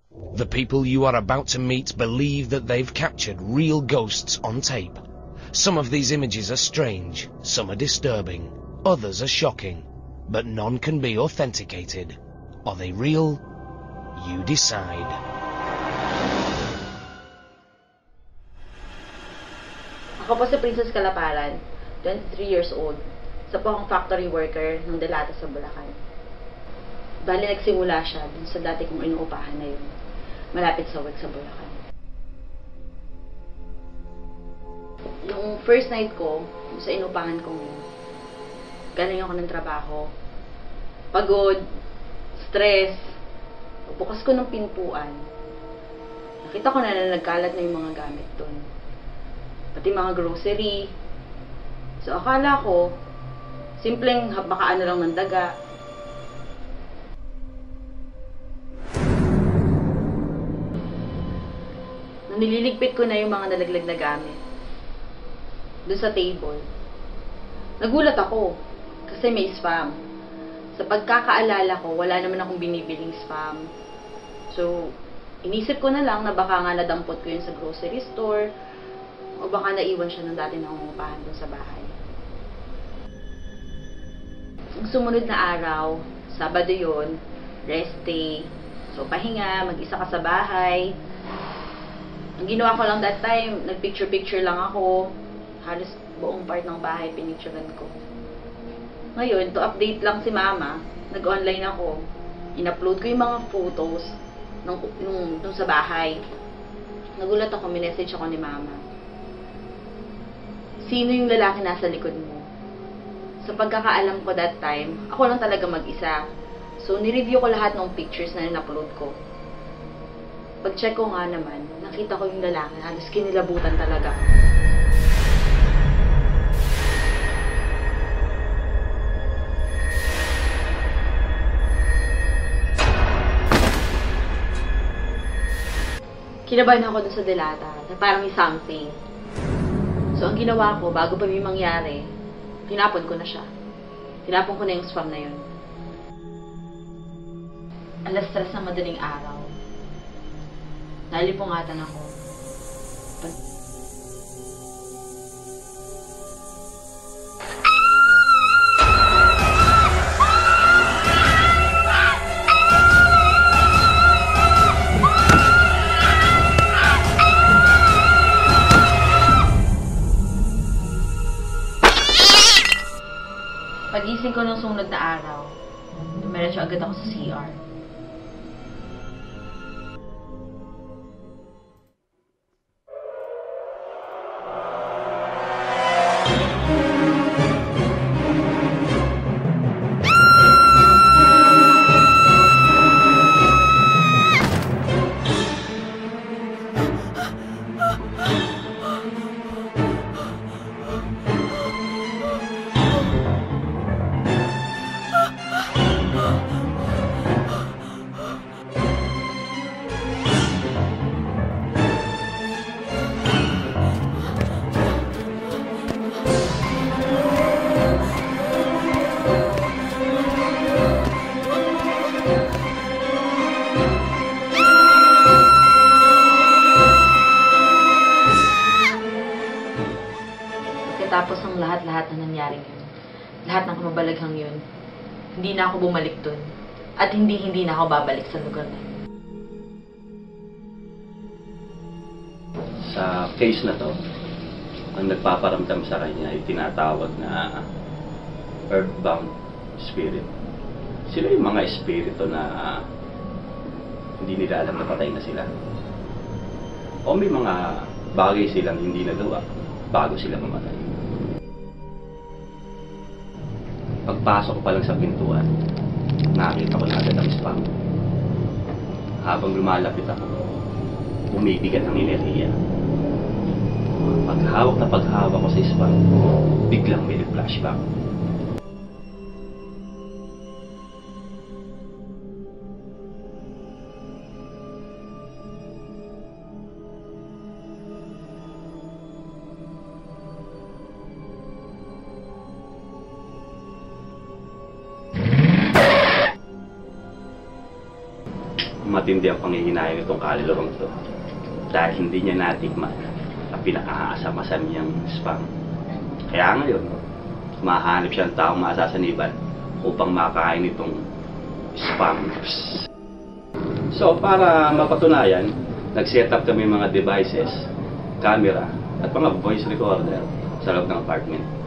The people you are about to meet believe that they've captured real ghosts on tape. Some of these images are strange, some are disturbing, others are shocking, but none can be authenticated. Are they real? You decide. Ako po si Princess Kalaparan, 23 years old. Isa po akong factory worker ng Delata sa Bulacan. Bali, nagsimula siya dun sa dati kong inuupahan na yun, malapit sa work sa Bulacan. Yung first night ko, sa inuupahan kong yun, galing ako ng trabaho, pagod, stress, bukas ko ng pintuan. Nakita ko na nagkalat na yung mga gamit dun. Pati mga grocery. So, akala ko, simpleng habakaan na lang ng daga. Nung nililigpit ko na yung mga nalaglag na gamit doon sa table, nagulat ako kasi may spam. Sa pagkakaalala ko, wala naman akong binibiling spam. So, inisip ko na lang na baka nga nadampot ko yun sa grocery store o baka naiwan siya nung dati na umupahan doon sa bahay. Ang sumunod na araw, Sabado yun, rest day. So, pahinga, mag-isa ka sa bahay. Ang ginawa ko lang that time, nag-picture-picture lang ako. Halos buong part ng bahay, pinicturean ko. Ngayon, to update lang si Mama, nag-online ako. In-upload ko yung mga photos nung sa bahay. Nagulat ako, minessage ako ni Mama. Sino yung lalaki nasa likod mo? Sa pagkakaalam ko that time, ako lang talaga mag-isa. So, nireview ko lahat ng pictures na in-upload ko. Pag-check ko nga naman, nakita ko yung lalaki, halos kinilabutan talaga. Kinabahan ako dun sa Delata, na parang may something. So, ang ginawa ko, bago pa may mangyari, tinapon ko na siya. Tinapon ko na yung spam na yun. 3:00 ng madaling araw. Nalipungatan ako. Pagising ko nung sunod na araw, dumiretso agad ako sa CR. Tapos ang lahat-lahat na nangyaring yun, lahat ng kamabalaghang yun, hindi na ako bumalik dun. At hindi na ako babalik sa lugar na yun. Sa case na to, ang nagpaparamdam sa kanya ay tinatawag na earthbound spirit. Sila yung mga espiritu na hindi nila alam na patay na sila. O may mga bagay silang hindi nagawa bago sila mamatay. Pagpasok ko pa lang sa pintuan, nakita ko na agad ang spam. Habang lumalapit ako, bumibigat ang enerhiya. Paghawak ko sa spam, biglang may flashback. matindi ang panghihinayang itong kaluluwang ito dahil hindi niya natikman ang pinakaasam-asam niyang spam. Kaya ngayon, mahanap siya ng taong masasaniban upang makain itong spam. So, para mapatunayan, nag-set up kami mga devices, camera, at mga voice recorder sa loob ng apartment.